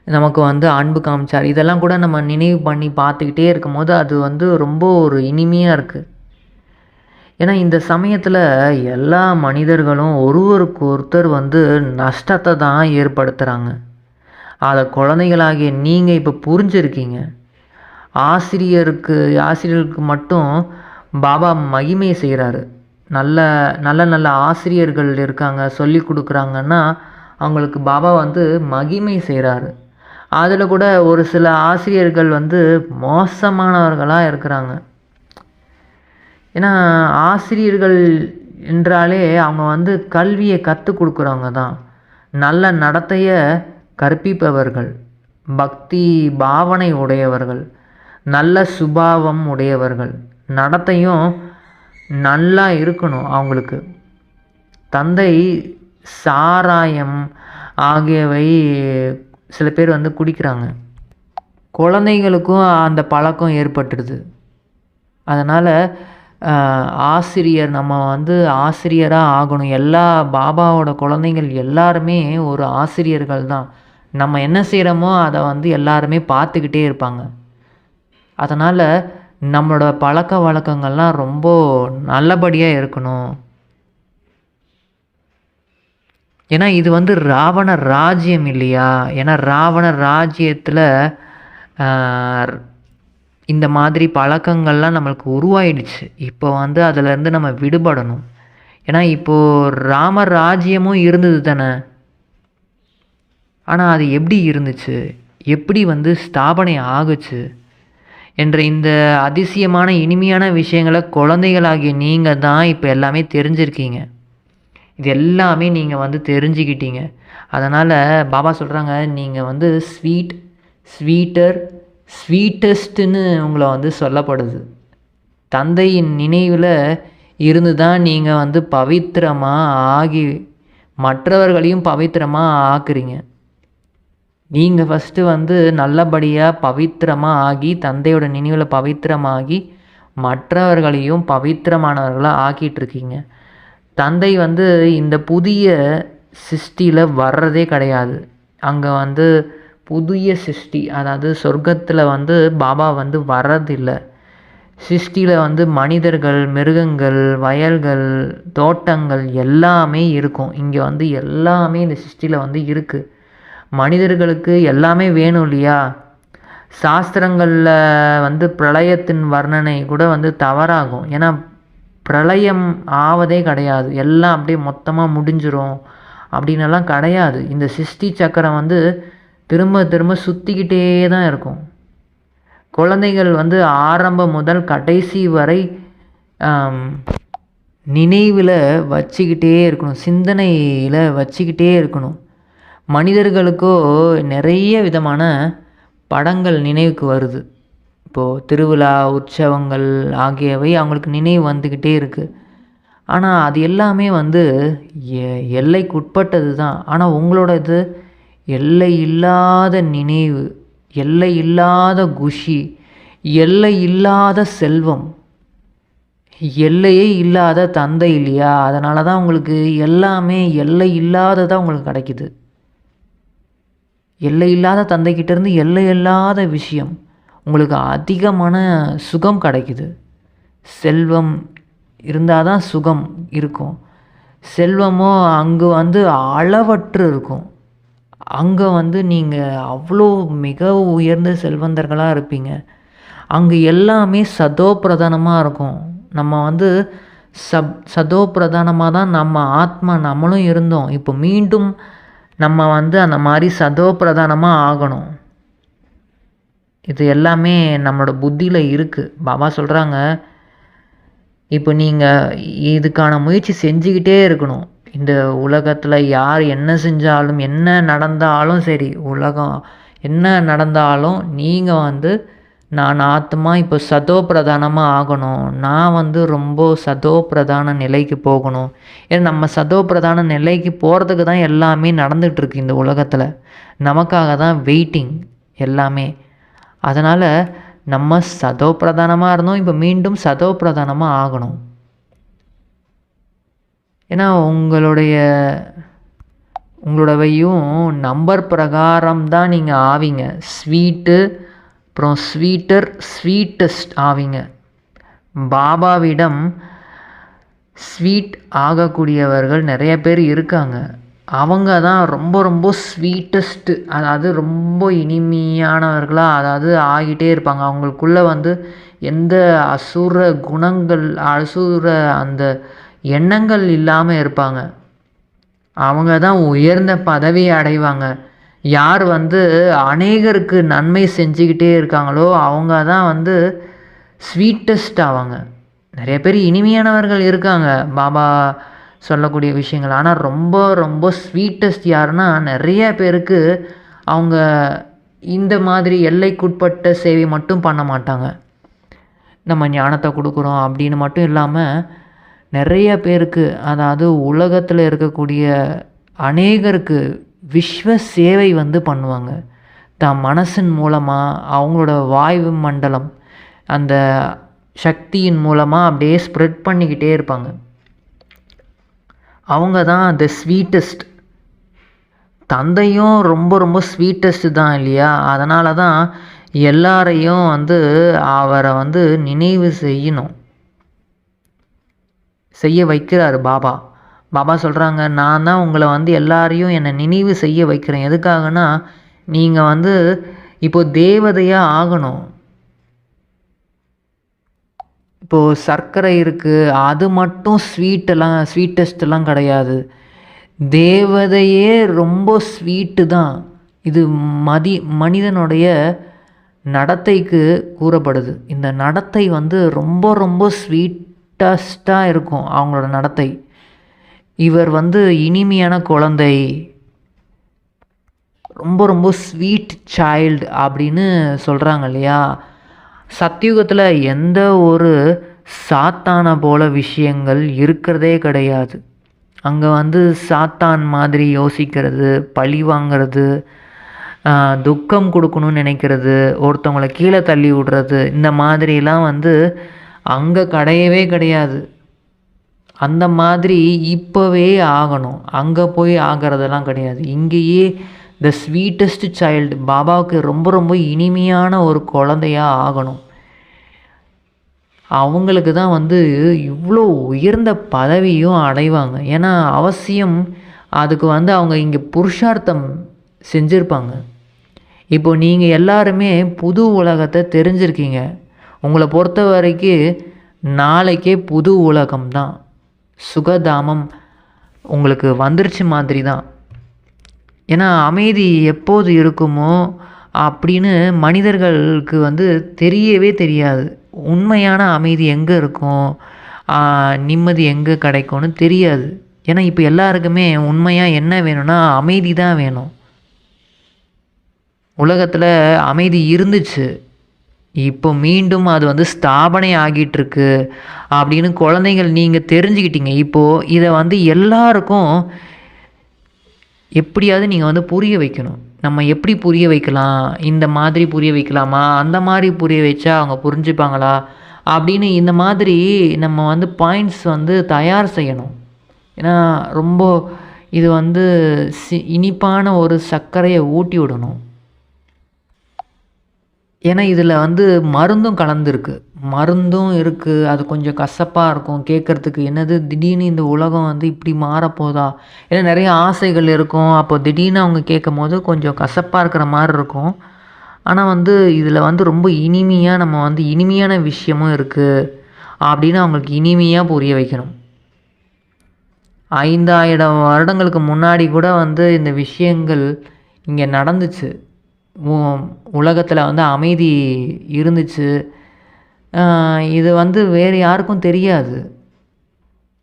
நமக்கு வந்து அன்பு காமிச்சார், இதெல்லாம் கூட நம்ம நினைவு பண்ணி பார்த்துக்கிட்டே இருக்கும் போது அது வந்து ரொம்ப ஒரு இனிமையாக இருக்குது. ஏன்னா இந்த சமயத்தில் எல்லா மனிதர்களும் ஒருவருக்கு ஒருத்தர் வந்து நஷ்டத்தை தான் ஏற்படுத்துகிறாங்க. அதை குழந்தைகளாகிய நீங்கள் இப்போ புரிஞ்சுருக்கீங்க. ஆசிரியருக்கு மட்டும் பாபா மகிமை செய்கிறாரு. நல்ல நல்ல நல்ல ஆசிரியர்கள் இருக்காங்க, சொல்லி கொடுக்குறாங்கன்னா அவங்களுக்கு பாபா வந்து மகிமை செய்கிறாரு. அதில் கூட ஒரு சில ஆசிரியர்கள் வந்து மோசமானவர்களாக இருக்கிறாங்க. ஏன்னா ஆசிரியர்கள் என்றாலே அவங்க வந்து கல்வியை கற்றுக் கொடுக்குறவங்க தான், நல்ல நடத்தையை கற்பிப்பவர்கள், பக்தி பாவனை உடையவர்கள், நல்ல சுபாவம் உடையவர்கள், நடத்தையும் நல்லா இருக்கணும் அவங்களுக்கு. தந்தை சாராயம் ஆகியவை சில பேர் வந்து குடிக்கிறாங்க. குழந்தைங்களுக்கும் அந்த பழக்கம் ஏற்பட்டுடுது. அதனால் ஆசிரியர், நம்ம வந்து ஆசிரியராக ஆகணும். எல்லா பாபாவோட குழந்தைகள் எல்லாருமே ஒரு ஆசிரியர்கள் தான். நம்ம என்ன செய்கிறோமோ அதை வந்து எல்லாருமே பார்த்துக்கிட்டே இருப்பாங்க. அதனால் நம்மளோட பழக்க வழக்கங்கள்லாம் ரொம்ப நல்லபடியாக இருக்கணும். ஏன்னா இது வந்து ராவண ராஜ்யம் இல்லையா. ஏன்னா ராவண ராஜ்யத்தில் இந்த மாதிரி பழக்கங்கள்லாம் நம்மளுக்கு உருவாயிடுச்சு. இப்போ வந்து அதிலேருந்து நம்ம விடுபடணும். ஏன்னா இப்போது ராம ராஜ்யமும் இருந்தது தானே. ஆனால் அது எப்படி இருந்துச்சு, எப்படி வந்து ஸ்தாபனை ஆகுச்சு என்ற இந்த அதிசயமான இனிமையான விஷயங்களை குழந்தைகளாகிய நீங்கள் தான் இப்போ எல்லாமே தெரிஞ்சிருக்கீங்க. இது எல்லாமே நீங்கள் வந்து தெரிஞ்சுக்கிட்டீங்க. அதனால் பாபா சொல்கிறாங்க, நீங்கள் வந்து ஸ்வீட்டஸ்ட்டுன்னு உங்களை வந்து சொல்லப்படுது. தந்தையின் நினைவில் இருந்து தான் நீங்கள் வந்து பவித்திரமாக ஆகி மற்றவர்களையும் பவித்திரமாக ஆக்குறீங்க. நீங்கள் ஃபஸ்ட்டு வந்து நல்லபடியாக பவித்திரமாக ஆகி, தந்தையோட நினைவில் பவித்திரமாகி, மற்றவர்களையும் பவித்திரமானவர்களாக ஆக்கிட்டுருக்கீங்க. தந்தை வந்து இந்த புதிய சிருஷ்டியில் வர்றதே கிடையாது. அங்கே வந்து புதிய சிருஷ்டி, அதாவது சொர்க்கத்தில் வந்து பாபா வந்து வர்றதில்லை. சிருஷ்டியில் வந்து மனிதர்கள், மிருகங்கள், வயல்கள், தோட்டங்கள் எல்லாமே இருக்கும். இங்கே வந்து எல்லாமே இந்த சிருஷ்டியில் வந்து இருக்குது. மனிதர்களுக்கு எல்லாமே வேணும் இல்லையா? சாஸ்திரங்களில் வந்து பிரளயத்தின் வர்ணனை கூட வந்து தவறாகும். ஏன்னா பிரளயம் ஆவதே கிடையாது. எல்லாம் அப்படியே மொத்தமாக முடிஞ்சிரும் அப்படின்னெல்லாம் கிடையாது. இந்த சிருஷ்டி சக்கரம் வந்து திரும்ப திரும்ப சுற்றிக்கிட்டே தான் இருக்கும். குழந்தைகள் வந்து ஆரம்பம் முதல் கடைசி வரை நினைவில் வச்சுக்கிட்டே இருக்கணும், சிந்தனையில் வச்சுக்கிட்டே இருக்கணும். மனிதர்களுக்கோ நிறைய விதமான படங்கள் நினைவுக்கு வருது. இப்போது திருவிழா, உற்சவங்கள் ஆகியவை அவங்களுக்கு நினைவு வந்துக்கிட்டே இருக்குது. ஆனால் அது எல்லாமே வந்து எல்லைக்குட்பட்டது தான். ஆனால் உங்களோட இது எல்லை இல்லாத நினைவு, எல்லை இல்லாத குஷி, எல்லை இல்லாத செல்வம், எல்லையே இல்லாத தந்தை இல்லையா? அதனால தான் உங்களுக்கு எல்லாமே எல்லை இல்லாததாக உங்களுக்கு கிடைக்குது. எல்லை இல்லாத தந்தைக்கிட்டேருந்து எல்லை இல்லாத விஷயம், உங்களுக்கு அதிகமான சுகம் கிடைக்குது. செல்வம் இருந்தால் தான் சுகம் இருக்கும். செல்வமோ அங்கே வந்து அளவற்று இருக்கும். அங்கே வந்து நீங்கள் அவ்வளோ மிக உயர்ந்த செல்வந்தர்களாக இருப்பீங்க. அங்கே எல்லாமே சதோ பிரதானமாக இருக்கும். நம்ம வந்து சதோ பிரதானமாக தான் நம்ம ஆத்மா நம்மளும் இருந்தோம். இப்போ மீண்டும் நம்ம வந்து அந்த மாதிரி சதோ பிரதானமாக ஆகணும். இது எல்லாமே நம்மளோட புத்தியில் இருக்குது. பாபா சொல்கிறாங்க, இப்போ நீங்கள் இதுக்கான முயற்சி செஞ்சுக்கிட்டே இருக்கணும். இந்த உலகத்தில் யார் என்ன செஞ்சாலும், என்ன நடந்தாலும் சரி, உலகம் என்ன நடந்தாலும் நீங்கள் வந்து நான் ஆத்மா இப்போ சதோ பிரதானமாக ஆகணும், நான் வந்து ரொம்ப சதோ பிரதான நிலைக்கு போகணும். ஏன்னா நம்ம சதோ பிரதான நிலைக்கு போகிறதுக்கு தான் எல்லாமே நடந்துகிட்ருக்கு இந்த உலகத்தில். நமக்காக தான் வெயிட்டிங் எல்லாமே. அதனால் நம்ம சதோ பிரதானமாக இருந்தோம், இப்போ மீண்டும் சதோ பிரதானமாக ஆகணும். ஏன்னா உங்களோடவையும் நம்பர் பிரகாரம் தான் நீங்கள் ஆவீங்க. ஸ்வீட்டு, அப்புறம் ஸ்வீட்டஸ்ட் ஆவீங்க. பாபாவிடம் ஸ்வீட் ஆகக்கூடியவர்கள் நிறைய பேர் இருக்காங்க. அவங்க தான் ரொம்ப ரொம்ப ஸ்வீட்டஸ்ட்டு, அதாவது ரொம்ப இனிமையானவர்களாக அதாவது ஆகிட்டே இருப்பாங்க. அவங்களுக்குள்ளே வந்து எந்த அசுர குணங்கள், அசுர அந்த எண்ணங்கள் இல்லாமல் இருப்பாங்க. அவங்க தான் உயர்ந்த பதவியை அடைவாங்க. யார் வந்து அநேகருக்கு நன்மை செஞ்சுக்கிட்டே இருக்காங்களோ அவங்க தான் வந்து ஸ்வீட்டஸ்ட் ஆவாங்க. நிறைய பேர் இனிமையானவர்கள் இருக்காங்க பாபா சொல்லக்கூடிய விஷயங்கள். ஆனால் ரொம்ப ரொம்ப ஸ்வீட்டஸ்ட் யாருன்னா, நிறைய பேருக்கு அவங்க இந்த மாதிரி எல்லைக்குட்பட்ட சேவை மட்டும் பண்ண மாட்டாங்க. நம்ம ஞானத்தை கொடுக்குறோம் அப்படின்னு மட்டும் இல்லாமல் நிறைய பேருக்கு, அதாவது உலகத்தில் இருக்கக்கூடிய அநேகருக்கு விஸ்வ சேவை வந்து பண்ணுவாங்க. மனசின் மூலமாக அவங்களோட வாயு மண்டலம் அந்த சக்தியின் மூலமாக அப்படியே ஸ்ப்ரெட் பண்ணிக்கிட்டே இருப்பாங்க. அவங்க தான் த ஸ்வீட்டஸ்ட். தந்தையும் ரொம்ப ரொம்ப ஸ்வீட்டஸ்ட் தான் இல்லையா? அதனால தான் எல்லாரையும் வந்து அவரை வந்து நினைவு செய்ய வைக்கிறாரு பாபா. பாபா சொல்கிறாங்க, நான் தான் உங்களை வந்து எல்லாரையும் என்னை நினைவு செய்ய வைக்கிறேன். எதுக்காகனா, நீங்கள் வந்து இப்போது தேவதையாக ஆகணும். இப்போது சர்க்கரை இருக்குது, அது மட்டும் ஸ்வீட்டஸ்ட்டெல்லாம் கிடையாது. தேவதையே ரொம்ப ஸ்வீட்டு தான். இது மனிதனுடைய நடத்தைக்கு கூறப்படுது. இந்த நடத்தை வந்து ரொம்ப ரொம்ப ஸ்வீட்டஸ்ட்டாக இருக்கும் அவங்களோட நடத்தை. இவர் வந்து இனிமையான குழந்தை, ரொம்ப ரொம்ப ஸ்வீட் சைல்டு அப்படின்னு சொல்கிறாங்க இல்லையா? சத்தியுகத்தில் எந்த ஒரு சாத்தான போல விஷயங்கள் இருக்கிறதே கிடையாது. அங்கே வந்து சாத்தான் மாதிரி யோசிக்கிறது, பழி வாங்கிறது, துக்கம் கொடுக்கணும்னு நினைக்கிறது, ஒருத்தவங்கள கீழே தள்ளி விடுறது, இந்த மாதிரிலாம் வந்து அங்கே கிடையவே கிடையாது. அந்த மாதிரி இப்போவே ஆகணும், அங்கே போய் ஆகிறதெல்லாம் கிடையாது. இங்கேயே த ஸ்வீட்டஸ்ட் சைல்டு, பாபாவுக்கு ரொம்ப ரொம்ப இனிமையான ஒரு குழந்தையாக ஆகணும். அவங்களுக்கு தான் வந்து இவ்வளோ உயர்ந்த பதவியும் அடைவாங்க. ஏன்னா அவசியம் அதுக்கு வந்து அவங்க இங்கே புருஷார்த்தம் செஞ்சுருப்பாங்க. இப்போ நீங்கள் எல்லாருமே புது உலகத்தை தெரிஞ்சிருக்கீங்க. உங்களை பொறுத்த வரைக்கும் நாளைக்கே புது உலகம் தான், சுகதாமம் உங்களுக்கு வந்துருச்சு மாதிரி தான். ஏன்னா அமைதி எப்போது இருக்குமோ அப்படின்னு மனிதர்களுக்கு வந்து தெரியவே தெரியாது. உண்மையான அமைதி எங்கே இருக்கும், நிம்மதி எங்கே கிடைக்கும்னு தெரியாது. ஏன்னா இப்போ எல்லாருக்குமே உண்மையாக என்ன வேணும்னா அமைதி தான் வேணும். உலகத்தில் அமைதி இருந்துச்சு, இப்போ மீண்டும் அது வந்து ஸ்தாபனை ஆகிட்டுருக்கு அப்படின்னு குழந்தைகள் நீங்கள் தெரிஞ்சுக்கிட்டீங்க. இப்போது இதை வந்து எல்லாருக்கும் எப்படியாவது நீங்கள் வந்து புரிய வைக்கணும். நம்ம எப்படி புரிய வைக்கலாம், இந்த மாதிரி புரிய வைக்கலாமா, அந்த மாதிரி புரிய வச்சா அவங்க புரிஞ்சுப்பாங்களா அப்படின்னு இந்த மாதிரி நம்ம வந்து பாயிண்ட்ஸ் வந்து தயார் செய்யணும். ஏன்னா ரொம்ப இது வந்து இனிப்பான ஒரு சர்க்கரையை ஊட்டி விடணும். ஏன்னா இதில் வந்து மருந்தும் கலந்துருக்கு, மருந்தும் இருக்குது. அது கொஞ்சம் கசப்பாக இருக்கும் கேட்குறதுக்கு. என்னது திடீர்னு இந்த உலகம் வந்து இப்படி மாறப்போதா, ஏன்னா நிறைய ஆசைகள் இருக்கும். அப்போ திடீர்னு அவங்க கேட்கும் போது கொஞ்சம் கசப்பாக இருக்கிற மாதிரி இருக்கும். ஆனால் வந்து இதில் வந்து ரொம்ப இனிமையாக நம்ம வந்து இனிமையான விஷயமும் இருக்குது அப்படின்னு அவங்களுக்கு இனிமையாக புரிய வைக்கணும். 5000 வருடங்களுக்கு முன்னாடி கூட வந்து இந்த விஷயங்கள் இங்கே நடந்துச்சு. உலகத்தில் வந்து அமைதி இருந்துச்சு. இது வந்து வேறு யாருக்கும் தெரியாது.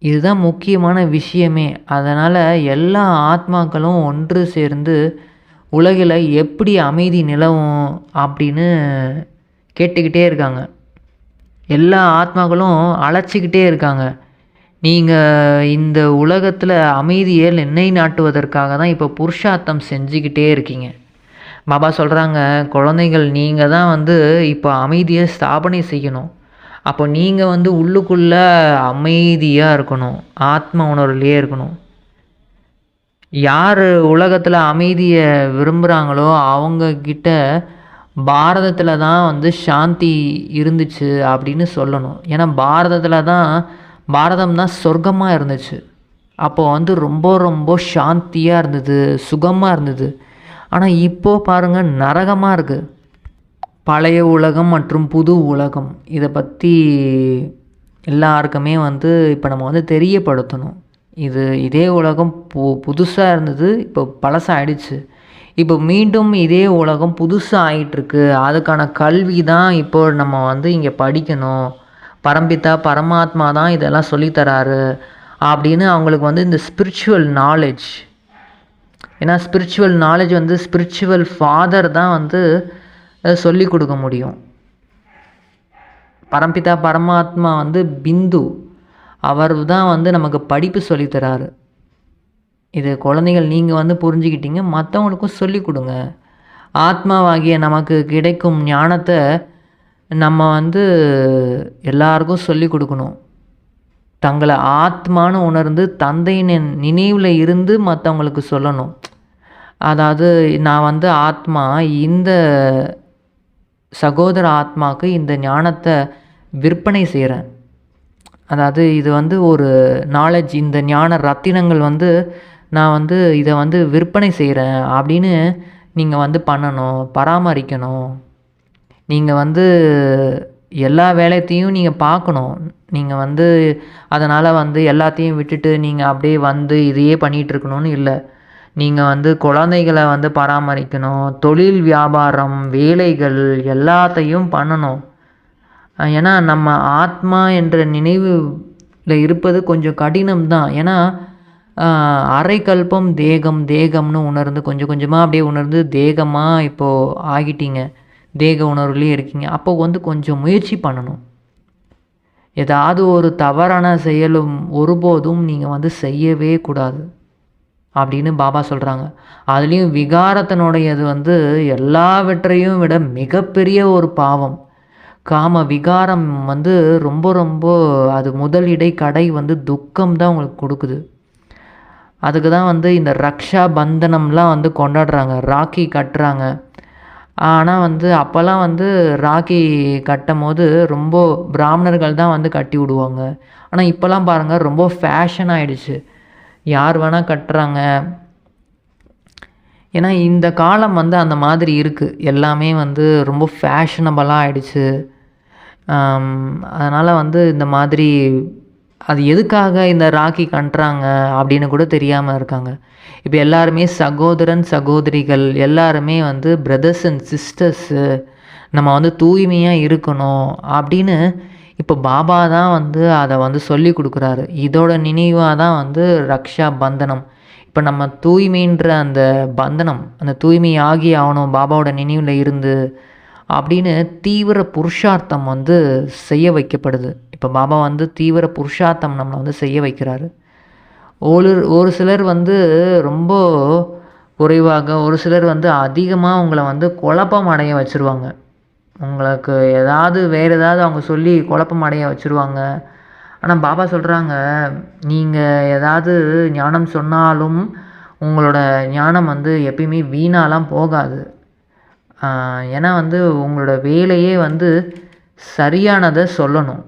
இதுதான் முக்கியமான விஷயமே. அதனால் எல்லா ஆத்மாக்களும் ஒன்று சேர்ந்து உலகில் எப்படி அமைதி நிலவும் அப்படின்னு கேட்டுக்கிட்டே இருக்காங்க. எல்லா ஆத்மாக்களும் அழைச்சிக்கிட்டே இருக்காங்க. நீங்கள் இந்த உலகத்தில் அமைதியை நிலைநாட்டுவதற்காக தான் இப்போ புருஷார்த்தம் செஞ்சுக்கிட்டே இருக்கீங்க. பாபா சொல்கிறாங்க, குழந்தைகள் நீங்கள் தான் வந்து இப்போ அமைதியை ஸ்தாபனை செய்யணும். அப்போ நீங்கள் வந்து உள்ளுக்குள்ளே அமைதியாக இருக்கணும், ஆத்ம உணர்வுலேயே இருக்கணும். யார் உலகத்தில் அமைதியை விரும்புகிறாங்களோ அவங்கக்கிட்ட பாரதத்தில் தான் வந்து சாந்தி இருந்துச்சு அப்படின்னு சொல்லணும். ஏன்னா பாரதம் தான் சொர்க்கமாக இருந்துச்சு. அப்போது வந்து ரொம்ப ரொம்ப சாந்தியாக இருந்தது, சுகமாக இருந்தது. ஆனால் இப்போது பாருங்கள், நரகமாக இருக்குது. பழைய உலகம் மற்றும் புது உலகம், இதை பற்றி எல்லாருக்குமே வந்து இப்போ நம்ம வந்து தெரியப்படுத்தணும். இதே உலகம் புதுசாக இருந்தது, இப்போ பழசாகிடுச்சு. இப்போ மீண்டும் இதே உலகம் புதுசாக ஆகிட்டுருக்கு. அதுக்கான கல்வி தான் இப்போ நம்ம வந்து இங்கே படிக்கணும். பரம்பிதா பரமாத்மா தான் இதெல்லாம் சொல்லித்தராரு அப்படின்னு அவங்களுக்கு வந்து இந்த ஸ்பிரிச்சுவல் நாலேஜ், ஏன்னா ஸ்பிரிச்சுவல் நாலேஜ் வந்து ஸ்பிரிச்சுவல் ஃபாதர் தான் வந்து சொல்லி கொடுக்க முடியும். பரம்பிதா பரமாத்மா வந்து பிந்து, அவர் தான் வந்து நமக்கு படிப்பு சொல்லித்தராரு. இது குழந்தைகள் நீங்கள் வந்து புரிஞ்சுக்கிட்டீங்க, மற்றவங்களுக்கும் சொல்லி கொடுங்க. ஆத்மாவாகிய நமக்கு கிடைக்கும் ஞானத்தை நம்ம வந்து எல்லாருக்கும் சொல்லி கொடுக்கணும். தங்களை ஆத்மானு உணர்ந்து தந்தையின் நினைவில் இருந்து மற்றவங்களுக்கு சொல்லணும். அதாவது நான் வந்து ஆத்மா, இந்த சகோதர ஆத்மாவுக்கு இந்த ஞானத்தை விற்பனை செய்கிறேன். அதாவது இது வந்து ஒரு நாலேஜ், இந்த ஞான ரத்தினங்கள் வந்து நான் வந்து இதை வந்து விற்பனை செய்கிறேன் அப்படின்னு நீங்கள் வந்து பண்ணணும், பராமரிக்கணும். நீங்கள் வந்து எல்லா வேலையத்தையும் நீங்கள் பார்க்கணும். நீங்கள் வந்து அதனால் வந்து எல்லாத்தையும் விட்டுட்டு நீங்கள் அப்படியே வந்து இதையே பண்ணிகிட்ருக்கணும்னு இல்லை. நீங்கள் வந்து குழந்தைகளை வந்து பராமரிக்கணும், தொழில் வியாபாரம் வேலைகள் எல்லாத்தையும் பண்ணணும். ஏன்னா நம்ம ஆத்மா என்ற நினைவில் இருப்பது கொஞ்சம் கடினம்தான். ஏன்னா அரைக்கல்பம் தேகம்னு உணர்ந்து கொஞ்சம் கொஞ்சமாக அப்படியே உணர்ந்து தேகமாக இப்போது ஆகிட்டீங்க, தேக உணர்வுலேயே இருக்கீங்க. அப்போ வந்து கொஞ்சம் முயற்சி பண்ணணும். ஏதாவது ஒரு தவறான செயலும் ஒருபோதும் நீங்கள் வந்து செய்யவே கூடாது அப்படின்னு பாபா சொல்கிறாங்க. அதுலேயும் விகாரத்தினுடையது வந்து எல்லாவற்றையும் விட மிகப்பெரிய ஒரு பாவம். காம விகாரம் வந்து ரொம்ப ரொம்ப அது முதலிடை கடை வந்து துக்கம் தான் உங்களுக்கு கொடுக்குது. அதுக்கு தான் வந்து இந்த ரக்ஷா பந்தனம்லாம் வந்து கொண்டாடுறாங்க, ராக்கி கட்டுறாங்க. ஆனால் வந்து அப்போல்லாம் வந்து ராக்கி கட்டும் போது ரொம்ப பிராமணர்கள் தான் வந்து கட்டி விடுவாங்க. ஆனால் இப்போல்லாம் பாருங்கள் ரொம்ப ஃபேஷன் ஆகிடுச்சு, யார் வேணால் கட்டுறாங்க. ஏன்னா இந்த காலம் வந்து அந்த மாதிரி இருக்குது, எல்லாமே வந்து ரொம்ப ஃபேஷனபுளாக ஆகிடுச்சு. அதனால் வந்து இந்த மாதிரி அது எதுக்காக இந்த ராக்கி கட்டுறாங்க அப்படின்னு கூட தெரியாமல் இருக்காங்க. இப்போ எல்லாருமே சகோதரன் சகோதரிகள் எல்லாருமே வந்து பிரதர்ஸ் அண்ட் சிஸ்டர்ஸு, நம்ம வந்து தூய்மையாக இருக்கணும் அப்படின்னு இப்போ பாபா தான் வந்து அதை வந்து சொல்லி கொடுக்குறாரு. இதோட நினைவாக தான் வந்து ரக்ஷா பந்தனம். இப்போ நம்ம தூய்மைன்ற அந்த பந்தனம், அந்த தூய்மை ஆகி ஆகணும் பாபாவோட நினைவில் இருந்து அப்படின்னு தீவிர புருஷார்த்தம் வந்து செய்ய வைக்கப்படுது. இப்போ பாபா வந்து தீவிர புருஷார்த்தம் நம்மளை வந்து செய்ய வைக்கிறாரு. ஒரு சிலர் வந்து ரொம்ப குறைவாக, ஒரு சிலர் வந்து அதிகமாக உங்களை வந்து குழப்பம் அடைய வச்சுருவாங்க. உங்களுக்கு ஏதாவது வேறு ஏதாவது அவங்க சொல்லி குழப்பம் அடைய வச்சுருவாங்க. ஆனால் பாபா சொல்கிறாங்க, நீங்கள் ஏதாவது ஞானம் சொன்னாலும் உங்களோட ஞானம் வந்து எப்பயுமே வீணாலாம் போகாது. ஏன்னா வந்து உங்களோட வேலையே வந்து சரியானதை சொல்லணும்.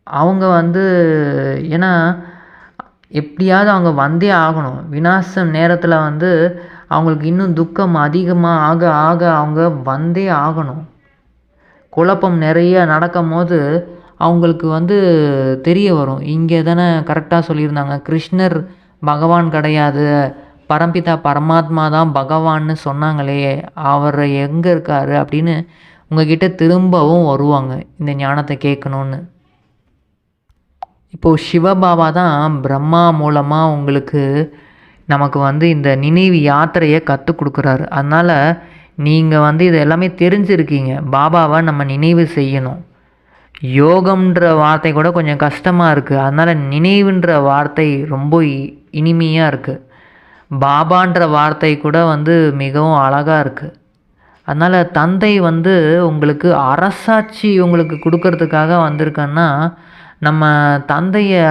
அவங்க வந்து ஏன்னா எப்படியாவது அவங்க வந்தே ஆகணும். விநாசம் நேரத்தில் வந்து அவங்களுக்கு இன்னும் துக்கம் அதிகமாக ஆக ஆக அவங்க வந்தே ஆகணும். குழப்பம் நிறைய நடக்கும் போது அவங்களுக்கு வந்து தெரிய வரும், இங்கே தானே கரெக்டாக சொல்லியிருந்தாங்க, கிருஷ்ணர் பகவான் கிடையாது, பரம்பிதா பரமாத்மா தான் பகவான்னு சொன்னாங்களே, அவர் எங்கே இருக்கார் அப்படின்னு உங்ககிட்ட திரும்பவும் வருவாங்க இந்த ஞானத்தை கேட்கணுன்னு. இப்போது சிவபாபா தான் பிரம்மா மூலமாக உங்களுக்கு நமக்கு வந்து இந்த நினைவு யாத்திரையை கற்றுக் கொடுக்குறாரு. அதனால் நீங்கள் வந்து இது எல்லாமே தெரிஞ்சிருக்கீங்க, பாபாவை நம்ம நினைவு செய்யணும். யோகம்ன்ற வார்த்தை கூட கொஞ்சம் கஷ்டமாக இருக்குது, அதனால் நினைவுன்ற வார்த்தை ரொம்ப இனிமையாக இருக்குது. பாபான்ற வார்த்தை கூட வந்து மிகவும் அழகாக இருக்குது. அதனால் தந்தை வந்து உங்களுக்கு அரசாட்சி உங்களுக்கு கொடுக்கறதுக்காக வந்திருக்கன்னா, நம்ம தந்தையை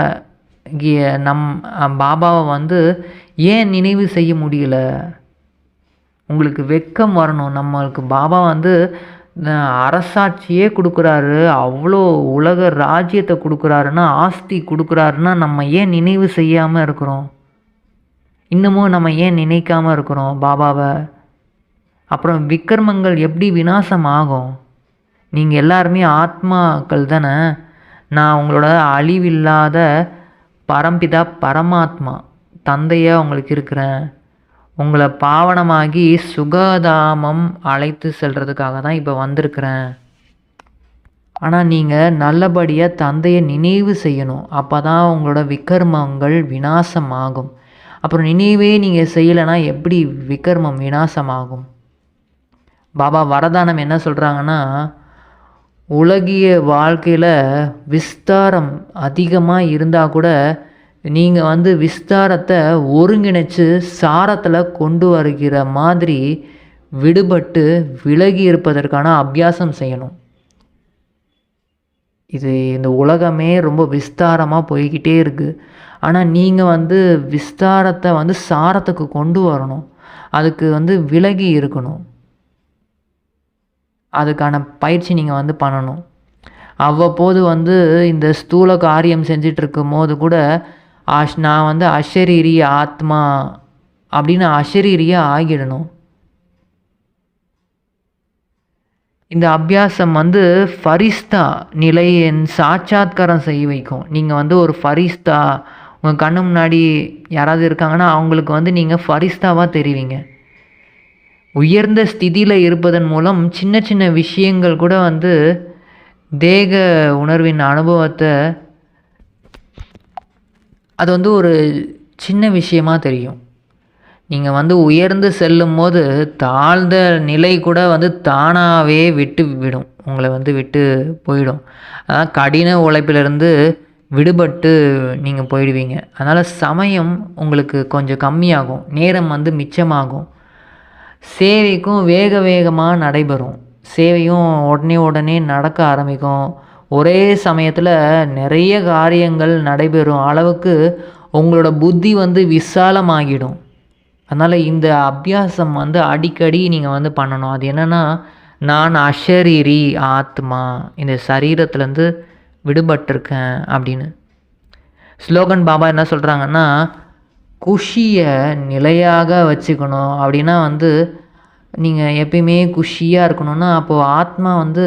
பாபாவை வந்து ஏன் நினைவு செய்ய முடியல? உங்களுக்கு வெட்கம் வரணும். நம்மளுக்கு பாபா வந்து அரசாட்சியே கொடுக்குறாரு, அவ்வளோ உலக ராஜ்யத்தை கொடுக்குறாருன்னா, ஆஸ்தி கொடுக்குறாருன்னா, நம்ம ஏன் நினைவு செய்யாமல் இருக்கிறோம்? இன்னமும் நம்ம ஏன் நினைக்காமல் இருக்கிறோம் பாபாவை? அப்புறம் விக்ரமங்கள் எப்படி விநாசம் ஆகும்? நீங்கள் எல்லாருமே ஆத்மாக்கள் தானே. நான் உங்களோட அழிவில்லாத பரம்பிதா பரமாத்மா தந்தையாக உங்களுக்கு இருக்கிறேன். உங்களை பாவனமாகி சுகதாமம் அழைத்து செல்கிறதுக்காக தான் இப்போ வந்திருக்கிறேன். ஆனால் நீங்கள் நல்லபடியாக தந்தையை நினைவு செய்யணும், அப்போ தான் உங்களோட விக்ரமங்கள் விநாசம் ஆகும். அப்புறம் நினைவே நீங்கள் செய்யலைன்னா எப்படி விக்ரமம் விநாசமாகும்? பாபா வரதானம் என்ன சொல்கிறாங்கன்னா, உலகிய வாழ்க்கையில் விஸ்தாரம் அதிகமாக இருந்தால் கூட நீங்கள் வந்து விஸ்தாரத்தை ஒருங்கிணைச்சு சாரத்தில் கொண்டு வருகிற மாதிரி விடுபட்டு விலகி இருப்பதற்கான அபியாசம் செய்யணும். இந்த உலகமே ரொம்ப விஸ்தாரமாக போய்கிட்டே இருக்குது. ஆனால் நீங்கள் வந்து விஸ்தாரத்தை வந்து சாரத்துக்கு கொண்டு வரணும், அதுக்கு வந்து விலகி இருக்கணும். அதுக்கான பயிற்சி நீங்கள் வந்து பண்ணணும். அவ்வப்போது வந்து இந்த ஸ்தூல காரியம் செஞ்சிட்ருக்கும் போது கூட நான் வந்து அஷரீரி ஆத்மா அப்படின்னு அஷரீரியாக ஆகிடணும். இந்த அபியாசம் வந்து ஃபரிஸ்தா நிலையின் சாட்சாத்காரம் செய்ய வைக்கும். நீங்கள் வந்து ஒரு ஃபரிஸ்தா, உங்கள் கண்ணு முன்னாடி யாராவது இருக்காங்கன்னா அவங்களுக்கு வந்து நீங்கள் ஃபரிஸ்தாவாக தெரிவிங்க. உயர்ந்த ஸ்திதியில் இருப்பதன் மூலம் சின்ன சின்ன விஷயங்கள் கூட வந்து தேக உணர்வின் அனுபவத்தை அது வந்து ஒரு சின்ன விஷயமாக தெரியும். நீங்கள் வந்து உயர்ந்து செல்லும்போது தாழ்ந்த நிலை கூட வந்து தானாகவே விட்டு விடும், உங்களை வந்து விட்டு போயிடும். அதான் கடின உழைப்பிலிருந்து விடுபட்டு நீங்கள் போயிடுவீங்க. அதனால் சமயம் உங்களுக்கு கொஞ்சம் கம்மியாகும், நேரம் வந்து மிச்சமாகும். சேவைக்கும் வேக வேகமாக நடைபெறும், சேவையும் உடனே உடனே நடக்க ஆரம்பிக்கும். ஒரே சமயத்தில் நிறைய காரியங்கள் நடைபெறும் அளவுக்கு உங்களோட புத்தி வந்து விசாலமாகிடும். அதனால் இந்த அபியாசம் வந்து அடிக்கடி நீங்கள் வந்து பண்ணணும். அது என்னென்னா, நான் அஷரீரி ஆத்மா, இந்த சரீரத்துலேருந்து விடுபட்டிருக்கேன் அப்படின்னு. ஸ்லோகன் பாபா என்ன சொல்கிறாங்கன்னா, குஷியை நிலையாக வச்சுக்கணும். அப்படின்னா வந்து நீங்கள் எப்பயுமே குஷியாக இருக்கணும்னா அப்போது ஆத்மா வந்து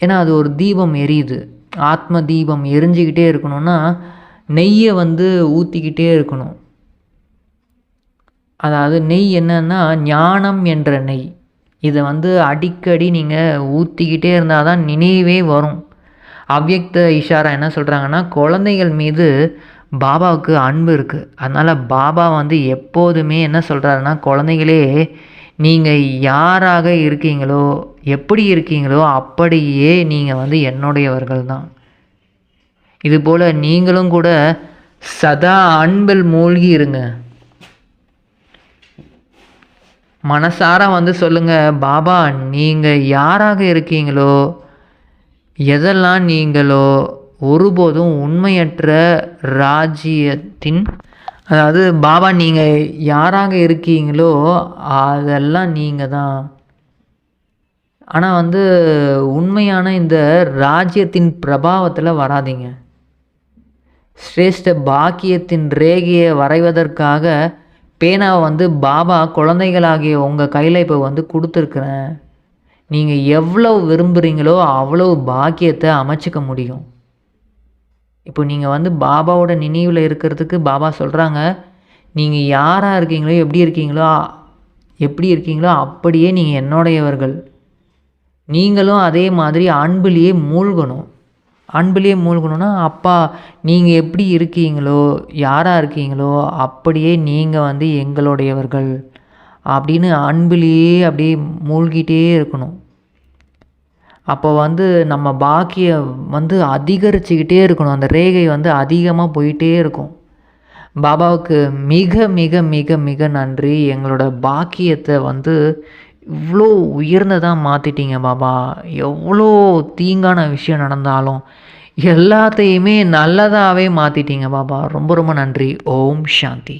ஏன்னா அது ஒரு தீபம் எரியுது, ஆத்ம தீபம் எரிஞ்சிக்கிட்டே இருக்கணும்னா நெய்யை வந்து ஊற்றிக்கிட்டே இருக்கணும். அதாவது நெய் என்னன்னா ஞானம் என்ற நெய். இதை வந்து அடிக்கடி நீங்கள் ஊற்றிக்கிட்டே இருந்தால் தான் நினைவே வரும். அவ்யக்த இஷாரா என்ன சொல்கிறாங்கன்னா, குழந்தைகள் மீது பாபாவுக்கு அன்பு இருக்குது. அதனால் பாபா வந்து எப்போதுமே என்ன சொல்கிறாருன்னா, குழந்தைகளே நீங்கள் யாராக இருக்கீங்களோ, எப்படி இருக்கீங்களோ அப்படியே நீங்கள் வந்து என்னுடையவர்கள் தான். இதுபோல் நீங்களும் கூட சதா அன்பில் மூழ்கி இருங்க. மனசார வந்து சொல்லுங்கள், பாபா நீங்கள் யாராக இருக்கீங்களோ, எதெல்லாம் நீங்களோ ஒருபோதும் உண்மையற்ற ராஜ்யத்தின், அதாவது பாபா நீங்கள் யாராக இருக்கீங்களோ அதெல்லாம் நீங்கள் தான். ஆனால் வந்து உண்மையான இந்த ராஜ்யத்தின் பிரபாவத்தில் வராதிங்க. சிரேஷ்ட பாக்கியத்தின் ரேகையை வரைவதற்காக பேனாவை வந்து பாபா குழந்தைகளாகிய உங்கள் கையில் இப்போ வந்து கொடுத்துருக்குறேன். நீங்கள் எவ்வளோ விரும்புகிறீங்களோ அவ்வளோ பாக்கியத்தை அமைச்சிக்க முடியும். இப்போ நீங்கள் வந்து பாபாவோட நினைவில் இருக்கிறதுக்கு பாபா சொல்கிறாங்க, நீங்கள் யாராக இருக்கீங்களோ எப்படி இருக்கீங்களோ அப்படியே நீங்கள் என்னுடையவர்கள். நீங்களும் அதே மாதிரி அன்பிலேயே மூழ்கணும். அன்பிலேயே மூழ்கணுன்னா அப்பா நீங்கள் எப்படி இருக்கீங்களோ, யாராக இருக்கீங்களோ அப்படியே நீங்கள் வந்து எங்களுடையவர்கள் அப்படின்னு அன்பிலேயே அப்படியே மூழ்கிட்டே இருக்கணும். அப்போ வந்து நம்ம பாக்கியம் வந்து அதிகரிச்சுக்கிட்டே இருக்கணும். அந்த ரேகை வந்து அதிகமாக போயிட்டே இருக்கும். பாபாவுக்கு மிக மிக மிக மிக நன்றி. எங்களோட பாக்கியத்தை வந்து இவ்வளோ உயர்ந்ததாக மாற்றிட்டீங்க பாபா. எவ்வளோ தீங்கான விஷயம் நடந்தாலும் எல்லாத்தையுமே நல்லதாகவே மாற்றிட்டீங்க பாபா. ரொம்ப ரொம்ப நன்றி. ஓம் சாந்தி.